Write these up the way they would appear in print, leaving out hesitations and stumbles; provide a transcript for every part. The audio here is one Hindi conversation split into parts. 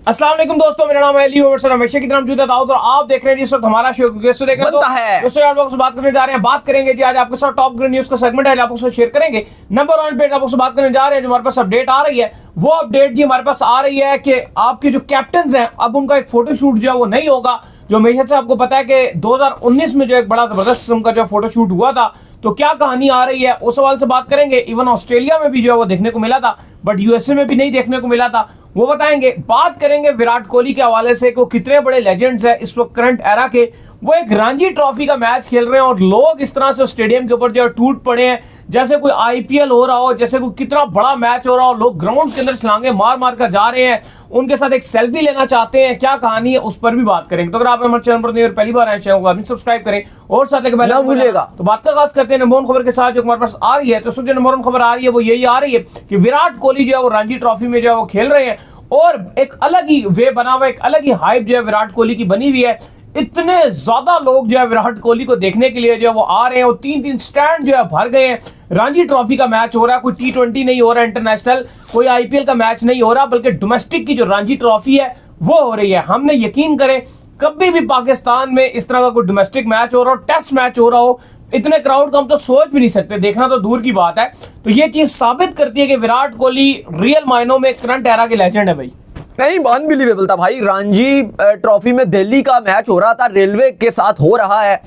अस्सलाम वालेकुम दोस्तों, मेरा नाम है अली और हमेशा की तरह मौजूद है दाऊद और आप देख रहे हैं इस वक्त हमारा शो दोस्तों देख रहे हैं दोस्तों आप लोगों से बात करने जा रहे हैं। बात करेंगे जी आज आपके साथ टॉप ग्रेड न्यूज का सेगमेंट है, आपको शेयर करेंगे। नंबर 1 पे आपको से बात करने जा रहे हैं, जो हमारे पास अपडेट आ रही है वो अपडेट जी हमारे पास आ रही है कि आपके जो कैप्टन हैं अब उनका एक फोटोशूट जो है वो नहीं होगा। जो हमेशा से आपको पता है कि 2019 में जो एक बड़ा जबरदस्त किस्म का जो फोटोशूट हुआ था, तो क्या कहानी आ रही है उस सवाल से बात करेंगे। इवन ऑस्ट्रेलिया में भी जो है वो देखने को मिला था, बट यूएसए में भी नहीं देखने को मिला था, वो बताएंगे। बात करेंगे विराट कोहली के हवाले से को कितने बड़े लेजेंड्स हैं इस वक्त करंट एरा के, वो एक रणजी ट्रॉफी का मैच खेल रहे हैं और लोग इस तरह से स्टेडियम के ऊपर जो टूट पड़े हैं जैसे कोई आईपीएल हो रहा हो, जैसे कोई कितना बड़ा मैच हो रहा हो। लोग ग्राउंड के अंदर छलांगे मार मार कर जा रहे हैं, उनके साथ एक सेल्फी लेना चाहते हैं। क्या कहानी है उस पर भी बात करेंगे। तो अगर आप हमारे चैनल पर नहीं और पहली बार आए चैनल को सब्सक्राइब करें और साथ लेकर बेल भूलिएगा। तो बात का आगाज करते हैं नंबर 1 खबर के साथ जो हमारे पास आ रही है। तो जो नंबर 1 खबर आ रही है वो यही आ रही है कि विराट कोहली जो है वो रणजी ट्रॉफी में जो है वो खेल रहे हैं और एक अलग ही वे बना हुआ, एक अलग ही हाइप जो है विराट कोहली की बनी हुई है। इतने ज्यादा लोग जो है विराट कोहली को देखने के लिए जो है वो आ रहे हैं और 3-3 स्टैंड जो है भर गए हैं। रणजी ट्रॉफी का मैच हो रहा है, कोई T20 नहीं हो रहा इंटरनेशनल, कोई आईपीएल का मैच नहीं हो रहा, बल्कि डोमेस्टिक की जो रणजी ट्रॉफी है वो हो रही है। हमने यकीन करें कभी भी पाकिस्तान में इस तरह का कोई डोमेस्टिक मैच हो रहा हो, टेस्ट मैच हो रहा हो, इतने क्राउड का हम तो सोच भी नहीं सकते, देखना तो दूर की बात है। तो ये चीज साबित करती है कि विराट कोहली रियल मायनों में करंट एरा के लेजेंड है भाई। नहीं, अनबिलीवेबल था भाई। रणजी ट्रॉफी में दिल्ली का मैच हो रहा था, रेलवे के साथ हो रहा है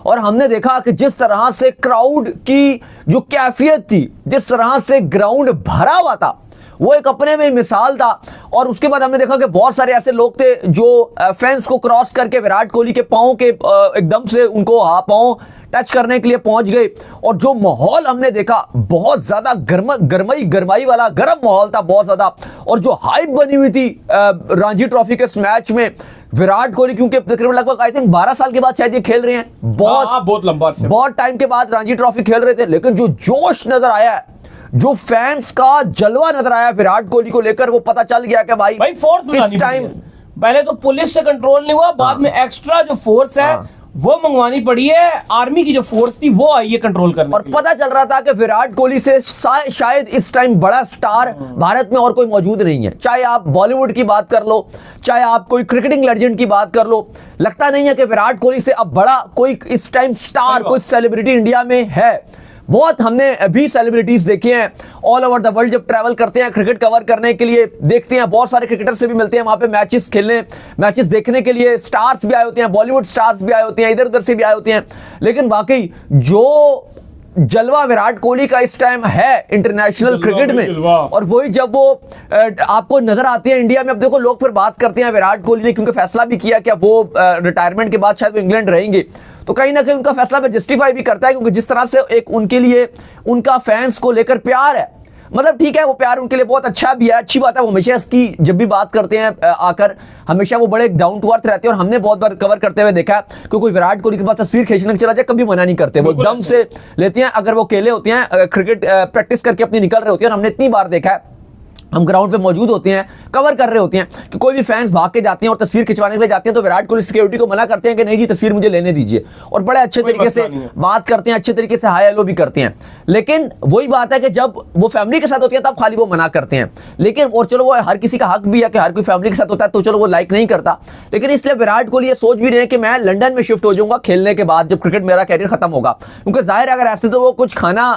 और हमने देखा कि जिस तरह से क्राउड की जो कैफियत थी, जिस तरह से ग्राउंड भरा हुआ था, वो एक अपने में मिसाल था। और उसके बाद हमने देखा कि बहुत सारे ऐसे लोग थे जो फैंस को क्रॉस करके विराट कोहली के पांव के एकदम से उनको पांव टच करने के लिए पहुंच गए। और जो माहौल हमने देखा बहुत ज्यादा गरमाई वाला गर्म माहौल था, बहुत ज्यादा। और जो हाइप बनी हुई थी रणजी ट्रॉफी के इस मैच में, विराट कोहली क्योंकि तकरीबन लगभग आई थिंक 12 साल के बाद शायद ये खेल रहे हैं, बहुत लंबा बहुत टाइम के बाद रणजी ट्रॉफी खेल रहे थे, लेकिन जो जोश नजर आया है, जो फैंस का जलवा नजर आया विराट कोहली को लेकर, वो पता चल गया कि भाई फोर्स इस टाइम पहले तो पुलिस से कंट्रोल नहीं हुआ, बाद में एक्स्ट्रा जो फोर्स है वो मंगवानी पड़ी है। आर्मी की जो फोर्स थी वो आई है कंट्रोल करने और पता चल रहा था कि विराट कोहली से शायद इस टाइम बड़ा स्टार भारत में और कोई मौजूद नहीं है। चाहे आप बॉलीवुड की बात कर लो, चाहे आप कोई क्रिकेटिंग लेजेंड की बात कर लो, लगता नहीं है कि विराट कोहली से अब बड़ा कोई इस टाइम स्टार, कोई सेलिब्रिटी इंडिया में है। बहुत हमने अभी सेलिब्रिटीज देखे हैं ऑल ओवर द वर्ल्ड, जब ट्रैवल करते हैं क्रिकेट कवर करने के लिए, देखते हैं बहुत सारे क्रिकेटर से भी मिलते हैं वहां पे मैचेस खेलने, मैचेस देखने के लिए। स्टार्स भी आए होते हैं, बॉलीवुड स्टार्स भी आए होते हैं, इधर उधर से भी आए होते हैं, लेकिन वाकई जो जलवा विराट कोहली का इस टाइम है इंटरनेशनल क्रिकेट में, और वही जब वो आपको नजर आते हैं इंडिया में। अब देखो लोग फिर बात करते हैं विराट कोहली ने क्योंकि फैसला भी किया कि वो रिटायरमेंट के बाद शायद वो इंग्लैंड रहेंगे, तो कहीं ना कहीं उनका फैसला में जस्टिफाई भी करता है, क्योंकि जिस तरह से एक उनके लिए उनका फैंस को लेकर प्यार है, मतलब ठीक है वो प्यार उनके लिए बहुत अच्छा भी है, अच्छी बात है। वो हमेशा इसकी जब भी बात करते हैं आकर, हमेशा वो बड़े डाउन टू अर्थ रहते हैं और हमने बहुत बार कवर करते हुए देखा कि कोई विराट कोहली के पास तस्वीर खींचने के चला जाए कभी मना नहीं करते, वो एकदम से लेते हैं। अगर वो अकेले होते हैं क्रिकेट प्रैक्टिस करके अपनी निकल रहे होते हैं, और हमने इतनी बार देखा है, हम ग्राउंड पे मौजूद होते हैं, कवर कर रहे होते हैं कि कोई भी फैंस भाग के जाते हैं और तस्वीर खिंचवाने के लिए जाते हैं, तो विराट कोहली सिक्योरिटी को मना करते हैं कि नहीं जी तस्वीर मुझे लेने दीजिए, और बड़े अच्छे तरीके से बात करते हैं, अच्छे तरीके से हाय हेलो भी करते हैं। लेकिन वही बात है कि जब वो फैमिली के साथ होती है तब खाली वो मना करते हैं। लेकिन और चलो वो हर किसी का हक भी है कि हर कोई फैमिली के साथ होता है तो चलो वो लाइक नहीं करता, लेकिन इसलिए विराट कोहली ये सोच भी रहे हैं कि मैं लंदन में शिफ्ट हो जाऊंगा खेलने के बाद, जब क्रिकेट मेरा कैरियर खत्म होगा। क्योंकि जाहिर है अगर ऐसे तो वो कुछ खाना,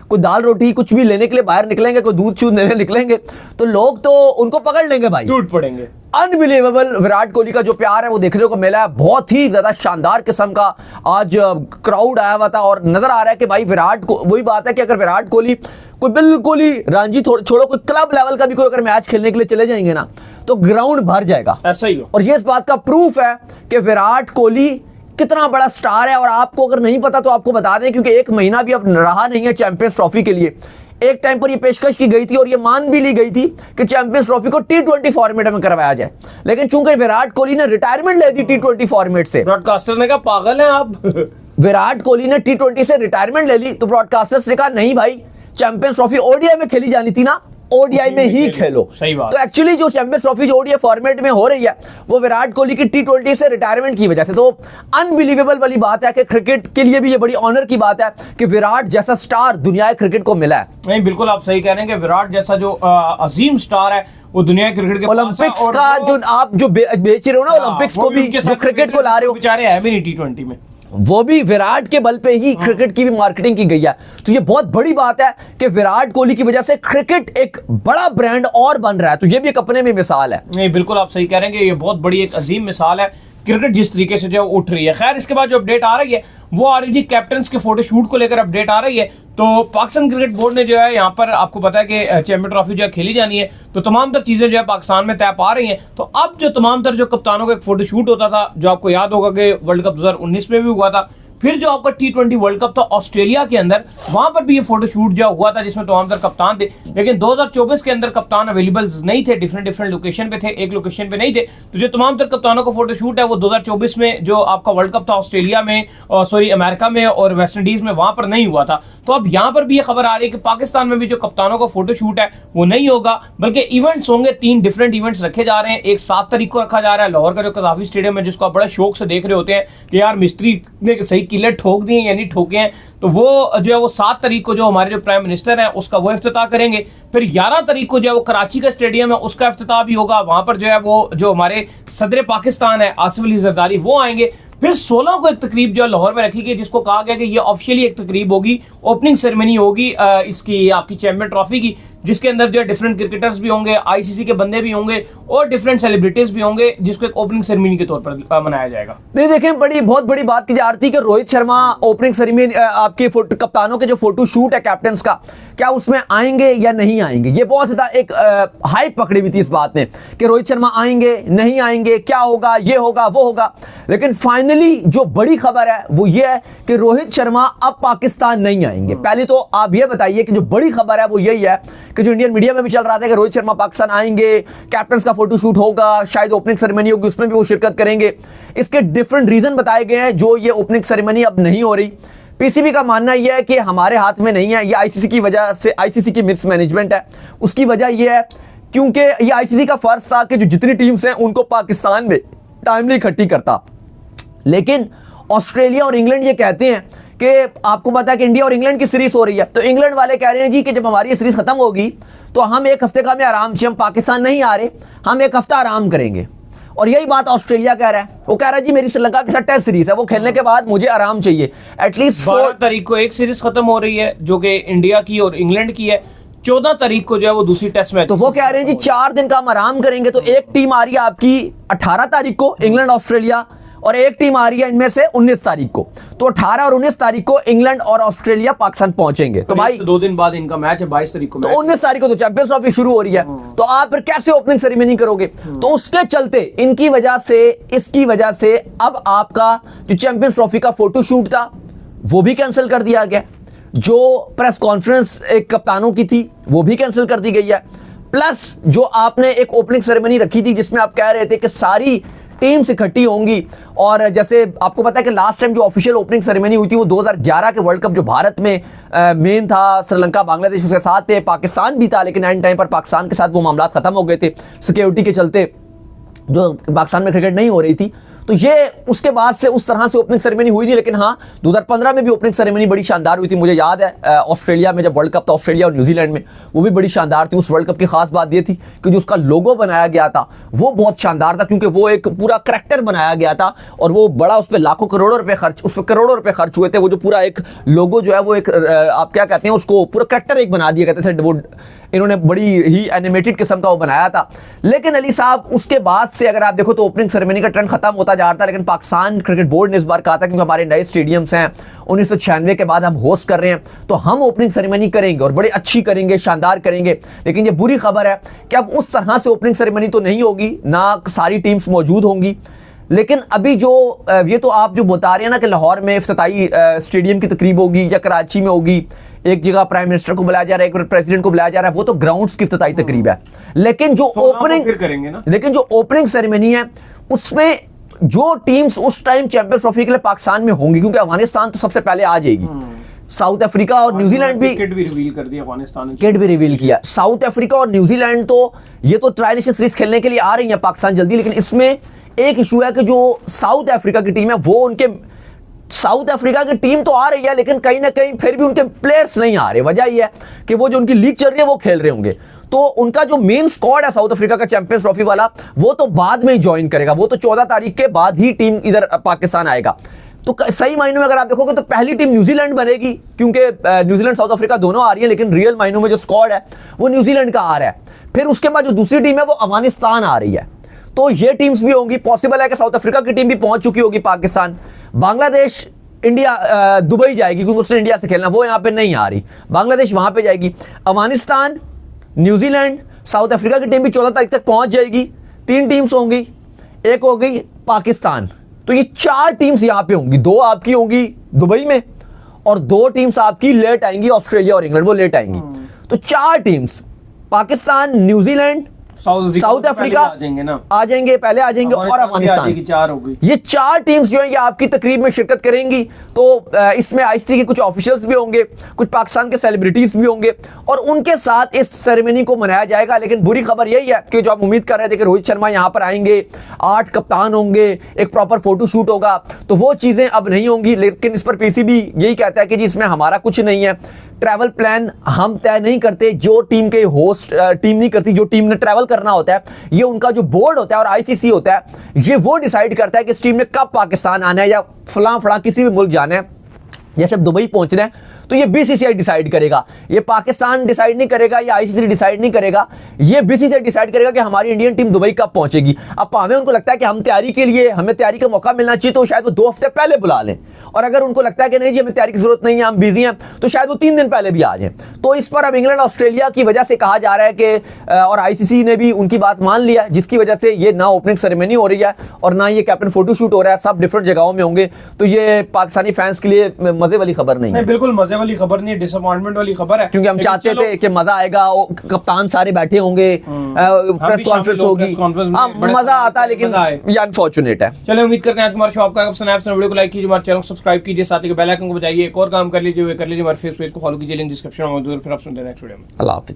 कोई दाल रोटी कुछ भी लेने के लिए बाहर निकलेंगे, कोई दूध चूध लेने निकलेंगे, तो लोग तो उनको पकड़ लेंगे भाई, टूट पड़ेंगे। अनबिलीवेबल विराट कोहली का जो प्यार है वो देखने को मिला है, बहुत ही ज्यादा शानदार किस्म का आज क्राउड आया हुआ था। और नजर आ रहा है कि भाई विराट को, वही बात है कि अगर विराट कोहली कोई बिल्कुल ही रणजी छोड़ो कोई क्लब लेवल का भी कोई अगर मैच खेलने के लिए चले जाएंगे ना, तो ग्राउंड भर जाएगा, ऐसा ही हो। और ये इस बात का प्रूफ है कि विराट कोहली कितना बड़ा स्टार है। और आपको अगर नहीं पता तो आपको बता दें, क्योंकि एक महीना भी अब रहा नहीं है चैंपियंस ट्रॉफी के लिए। एक टाइम पर ये पेशकश की गई थी और ये मान भी ली गई थी कि चैंपियंस ट्रॉफी को T20 फॉर्मेट में करवाया जाए, लेकिन चूंकि विराट कोहली ने रिटायरमेंट ले दी T20 फॉर्मेट से, ब्रॉडकास्टर ने कहा पागल हैं आप विराट कोहली ने T20 से रिटायरमेंट ले ली, तो ब्रॉडकास्टर्स ने कहा नहीं भाई चैंपियंस ट्रॉफी ओडीआई में खेली जानी थी ना, ओडीआई में ही खेलो। सही बात। तो एक्चुअली जो चैंपियंस ट्रॉफी जो ओडीआई फॉर्मेट में हो रही है वो विराट कोहली की T20 से रिटायरमेंट की वजह से, तो अनबिलीवेबल वाली बात है कि क्रिकेट के लिए भी ये बड़ी ऑनर की बात है कि विराट जैसा स्टार दुनिया क्रिकेट को मिला है। नहीं, बिल्कुल आप सही कह रहे हैं कि विराट जैसा जो अजीम स्टार है वो दुनिया क्रिकेट के ओलंपिक्स का जो आप जो बेच रहे हो ना, ओलंपिक्स को भी जो क्रिकेट को ला रहे हो, बेचारे है भी नहीं T20 में, वो भी विराट के बल पे ही क्रिकेट की भी मार्केटिंग की गई है। तो ये बहुत बड़ी बात है कि विराट कोहली की वजह से क्रिकेट एक बड़ा ब्रांड और बन रहा है, तो ये भी एक अपने में मिसाल है। नहीं, बिल्कुल आप सही कह रहे हैं कि ये बहुत बड़ी एक अजीम मिसाल है क्रिकेट जिस तरीके से जो उठ रही है। खैर, इसके बाद जो अपडेट आ रही है वो आ रही थी कैप्टन्स के फोटोशूट को लेकर अपडेट आ रही है। तो पाकिस्तान क्रिकेट बोर्ड ने जो है यहाँ पर आपको पता है कि चैंपियन ट्रॉफी जो है खेली जानी है, तो तमाम तर चीजें जो है पाकिस्तान में तय पा रही हैं। तो अब जो तमाम तर जो कप्तानों का एक फोटोशूट होता था, जो आपको याद होगा कि वर्ल्ड कप 2019 में भी हुआ था, फिर जो आपका T20 वर्ल्ड कप था ऑस्ट्रेलिया के अंदर, वहां पर भी ये फोटोशूट जो हुआ था जिसमें तमाम तर कप्तान थे, लेकिन 2024 के अंदर कप्तान अवेलेबल नहीं थे, डिफरेंट लोकेशन पे थे, एक लोकेशन पे नहीं थे। तो जो तमाम तर कप्तानों का फोटोशूट है वो 2024 में जो आपका वर्ल्ड कप था ऑस्ट्रेलिया में, अमेरिका में और वेस्ट इंडीज में, वहां पर नहीं हुआ था। तो अब यहां पर भी ये खबर आ रही है कि पाकिस्तान में भी जो कप्तानों का फोटोशूट है वो नहीं होगा, बल्कि इवेंट्स होंगे, 3 डिफरेंट इवेंट्स रखे जा रहे हैं। एक 7 तारीख को रखा जा रहा है लाहौर का जो कज़ाफी स्टेडियम है, जिसको आप बड़ा शौक से देख रहे होते हैं कि यार मिस्त्री ने सही किले ठोक दिए यानी ठोके हैं। तो वो जो है वो 7 तारीख को जो हमारे जो प्राइम मिनिस्टर हैं उसका वो इफ्तिताह करेंगे। फिर 11 तारीख को जो है वो कराची का स्टेडियम है उसका इफ्तिताह भी होगा। वहां पर जो है वो जो हमारे सदर पाकिस्तान है आसिफ अली जरदारी वो आएंगे। फिर 16 को एक तकरीब जो लाहौर में रखी गई जिसको कहा गया कि ये ऑफिशियली एक तकरीब होगी, ओपनिंग सेरेमनी होगी इसकी आपकी चैंपियन ट्रॉफी की, जिसके अंदर जो डिफरेंट क्रिकेटर्स भी होंगे, आईसीसी के बंदे भी होंगे और डिफरेंट सेलिब्रिटीज भी होंगे, जिसको एक ओपनिंग सेरेमनी के तौर पर मनाया जाएगा। नहीं देखें, बहुत बड़ी बात की जा रही थी कि रोहित शर्मा ओपनिंग सेरेमनी आपके कप्तानों के जो फोटो शूट है कैप्टन्स का, क्या उसमें आएंगे या नहीं आएंगे। ये बहुत ज्यादा एक हाइप पकड़ी हुई थी इस बात ने कि रोहित शर्मा आएंगे नहीं आएंगे, क्या होगा, ये होगा वो होगा। लेकिन फाइनली जो बड़ी खबर है वो ये है कि रोहित शर्मा अब पाकिस्तान नहीं आएंगे। पहले तो आप ये बताइए कि जो बड़ी खबर है वो यही है कि जो इंडियन मीडिया में भी चल रहा था कि रोहित शर्मा पाकिस्तान आएंगे, कैप्टन्स का फोटोशूट होगा, शायद ओपनिंग सेरेमनी होगी, उसमें भी वो शिरकत करेंगे। इसके डिफरेंट रीजन बताए गए हैं जो ये ओपनिंग सेरेमनी अब नहीं हो रही। पीसीबी का मानना यह है कि हमारे हाथ में नहीं है, ये आईसीसी की वजह से, आईसीसी की मिसमैनेजमेंट है। उसकी वजह यह है क्योंकि ये आईसीसी का फर्ज था कि जो जितनी टीम्स हैं उनको पाकिस्तान में टाइमली इकट्ठी करता। लेकिन ऑस्ट्रेलिया और इंग्लैंड ये कहते हैं कि आपको पता है कि इंडिया और इंग्लैंड की सीरीज हो रही है, तो इंग्लैंड वाले कह रहे हैं जी कि जब हमारी ये सीरीज खत्म होगी तो हम 1 हफ्ते का में आराम से, हम पाकिस्तान नहीं आ रहे, हम 1 हफ्ता आराम करेंगे। और यही बात ऑस्ट्रेलिया कह रहा है, वो कह रहा है जी मेरी श्रीलंका के साथ टेस्ट सीरीज है, वो खेलने के बाद मुझे आराम चाहिए। एटलीस्ट 12 तारीख को एक सीरीज खत्म हो रही है जो कि इंडिया की और इंग्लैंड की है, 14 तारीख को जो है वो दूसरी टेस्ट मैच। तो वो कह रहे हैं जी 4 दिन का हम आराम करेंगे। तो एक टीम आ रही है आपकी 18 तारीख को, इंग्लैंड ऑस्ट्रेलिया, और एक टीम आ रही है इनमें से 19 तारीख को। तो 18 और 19 तारीख को इंग्लैंड और ऑस्ट्रेलिया पाकिस्तान पहुंचेंगे। तो भाई 2 दिन बाद इनका मैच है, 22 तारीख को। तो 19 तारीख को तो चैंपियंस ट्रॉफी शुरू हो रही है, तो आप फिर कैसे ओपनिंग सेरेमनी करोगे। तो उसके चलते इनकी वजह से, इसकी वजह से अब आपका जो चैंपियंस ट्रॉफी का फोटोशूट था वो भी कैंसिल कर दिया गया। जो प्रेस कॉन्फ्रेंस एक कप्तानों की थी वो भी कैंसिल कर दी गई है। प्लस जो आपने एक ओपनिंग सेरेमनी रखी थी जिसमें आप कह रहे थे कि सारी टीम्स इकट्ठी होंगी, और जैसे आपको पता है कि लास्ट टाइम जो ऑफिशियल ओपनिंग सेरेमनी हुई थी वो 2011 के वर्ल्ड कप जो भारत में मेन था, श्रीलंका बांग्लादेश उसके साथ थे, पाकिस्तान भी था, लेकिन एंड टाइम पर पाकिस्तान के साथ वो मामला खत्म हो गए थे सिक्योरिटी के चलते, जो पाकिस्तान में क्रिकेट नहीं हो रही थी। तो ये उसके बाद से उस तरह से ओपनिंग सेरेमनी हुई नहीं। लेकिन हाँ, 2015 में भी ओपनिंग सेरेमनी बड़ी शानदार हुई थी, मुझे याद है ऑस्ट्रेलिया में जब वर्ल्ड कप था, ऑस्ट्रेलिया और न्यूजीलैंड में, वो भी बड़ी शानदार थी। उस वर्ल्ड कप की खास बात ये थी कि जो उसका लोगो बनाया गया था वो बहुत शानदार था, क्योंकि वो एक पूरा करैक्टर बनाया गया था और वो बड़ा, उस पर लाखों करोड़ों रुपए खर्च, उस पर करोड़ों रुपए खर्च हुए थे। वो जो पूरा एक लोगो जो है वो एक आप क्या कहते हैं उसको, पूरा करैक्टर एक बना दिया कहते थे, वो इन्होंने बड़ी ही एनिमेटेड किस्म का वो बनाया था। लेकिन अली साहब उसके बाद से अगर आप देखो तो ओपनिंग सेरेमनी का ट्रेंड खत्म होता जा रहा था। लेकिन पाकिस्तान क्रिकेट बोर्ड ने इस बार कहा था क्योंकि हमारे नए स्टेडियम्स हैं, 1996 के बाद हम होस्ट कर रहे हैं, तो हम ओपनिंग सेरेमनी करेंगे और बड़ी अच्छी करेंगे, शानदार करेंगे। लेकिन ये बुरी खबर है कि अब उस तरह से ओपनिंग सेरेमनी तो नहीं होगी, ना सारी टीम्स मौजूद होंगी। लेकिन अभी जो ये तो आप जो बता रहे हैं ना कि लाहौर में इफ्तिताई स्टेडियम की तकरीब होगी या कराची में होगी, एक जगह प्राइम मिनिस्टर को बुलाया जा रहा है, एक प्रेसिडेंट को बुलाया जा रहा है, वो तो ग्राउंड्स की इफ्तिताई तकरीब है। लेकिन जो ओपनिंग सेरेमनी है उसमें जो टीम्स उस टाइम चैंपियंस ट्रॉफी के लिए पाकिस्तान में होंगी, क्योंकि अफगानिस्तान तो सबसे पहले आ जाएगी, साउथ अफ्रीका और न्यूजीलैंड भी किट भी रिवील कर दिया अफगानिस्तान ने। किट भी रिवील किया। साउथ अफ्रीका और न्यूजीलैंड तो ये तो ट्राई नेशन सीरीज खेलने के लिए आ रही है पाकिस्तान जल्दी, लेकिन इसमें एक इशू है कि जो साउथ अफ्रीका की टीम है वो उनके साउथ अफ्रीका की टीम तो आ रही है लेकिन कहीं ना कहीं फिर भी उनके प्लेयर्स नहीं आ रहे। वजह यह है कि वो जो उनकी लीग चल रही है वो खेल रहे होंगे, तो उनका जो मेन स्क्वाड है साउथ अफ्रीका का चैंपियंस ट्रॉफी वाला वो तो बाद में ही ज्वाइन करेगा, वो तो 14 तारीख के बाद ही टीम इधर पाकिस्तान आएगा। तो सही मायनों में अगर आप देखोगे तो पहली टीम न्यूजीलैंड बनेगी, क्योंकि न्यूजीलैंड साउथ अफ्रीका दोनों आ रही है, लेकिन रियल मायनों में जो स्क्वाड है वो न्यूजीलैंड का आ रहा है। फिर उसके बाद जो दूसरी टीम है वो अफगानिस्तान आ रही है। तो ये टीम्स भी होंगी, पॉसिबल है कि साउथ अफ्रीका की टीम भी पहुंच चुकी होगी पाकिस्तान। बांग्लादेश इंडिया दुबई जाएगी क्योंकि उसने इंडिया से खेलना, वो यहां पे नहीं आ रही, बांग्लादेश वहां पे जाएगी। अफगानिस्तान, न्यूजीलैंड, साउथ अफ्रीका की टीम भी 14 तारीख तक पहुंच जाएगी। 3 टीम्स होंगी, एक हो गई पाकिस्तान। तो ये 4 टीम्स यहां पे होंगी, 2 आपकी होंगी दुबई में और 2 टीम्स आपकी लेट आएंगी, ऑस्ट्रेलिया और इंग्लैंड वो लेट आएंगी। तो 4 teams Pakistan, New Zealand, South Africa आ जाएंगे, पहले आ जाएंगे और अफगानिस्तान, 4 हो गई। ये 4 टीम्स जो है ये आपकी तकरीब में शिरकत करेंगी। तो इसमें आईसीसी के कुछ ऑफिशियल्स भी होंगे, कुछ पाकिस्तान के सेलिब्रिटीज भी होंगे और उनके साथ इस सेरेमनी को मनाया जाएगा। लेकिन बुरी खबर यही है कि जो आप उम्मीद कर रहे थे कि रोहित शर्मा यहां पर आएंगे, 8 कप्तान होंगे, एक प्रॉपर फोटो शूट होगा, तो वो चीजें अब नहीं होंगी। लेकिन इस पर पीसीबी यही कहता है कि जी इसमें हमारा कुछ नहीं है, ट्रैवल प्लान हम तय नहीं करते, जो टीम के होस्ट टीम नहीं करती, जो टीम ने ट्रैवल करना होता है ये उनका जो बोर्ड होता है और आईसीसी होता है, ये वो डिसाइड करता है कि इस टीम ने कब पाकिस्तान आना है या फलां किसी भी मुल्क जाना है। जैसे अब दुबई पहुंचना है तो ये बीसीसीआई डिसाइड करेगा, ये पाकिस्तान डिसाइड नहीं करेगा, ये आईसीसी डिसाइड नहीं करेगा, ये बीसीसीआई डिसाइड करेगा कि हमारी इंडियन टीम दुबई कब पहुंचेगी। अब भावें उनको लगता है कि हम तैयारी के लिए, हमें तैयारी का मौका मिलना चाहिए, तो शायद वो 2 हफ्ते पहले बुला लें, और अगर उनको लगता है कि नहीं जी हमें तैयारी की जरूरत नहीं है, हम बिजी हैं, तो शायद वो 3 दिन पहले भी आ जाएं। तो इस पर अब इंग्लैंड ऑस्ट्रेलिया की वजह से कहा जा रहा है कि और आईसीसी ने भी उनकी बात मान लिया, जिसकी वजह से ये ना ओपनिंग सेरेमनी हो रही है और ना ये कैप्टन फोटो शूट हो रहा है, सब डिफरेंट जगहों में होंगे। तो ये पाकिस्तानी फैंस के लिए मजे वाली खबर नहीं है, बिल्कुल मजे वाली खबर नहीं है, डिसअपॉइंटमेंट वाली खबर है, क्योंकि हम चाहते थे कि मजा आएगा, कप्तान सारे बैठे होंगे, प्रेस कॉन्फ्रेंस होगी, मजा आता, लेकिन ये अनफॉर्चुनेट है। चलिए उम्मीद करते हैं आज हमारा शो आपका पसंद आया, वीडियो को लाइक कीजिए, हमारे चैनल को सब्सक्राइब कीजिए, साथ ही बेल आइकन को बजाइए। एक और काम कर लीजिए, हमारे फेस पेज को फॉलो कीजिए, लिंक डिस्क्रिप्शन में मौजूद है। फिर आप सुनते हैं नेक्स्ट वीडियो में। अल्लाह हाफिज़।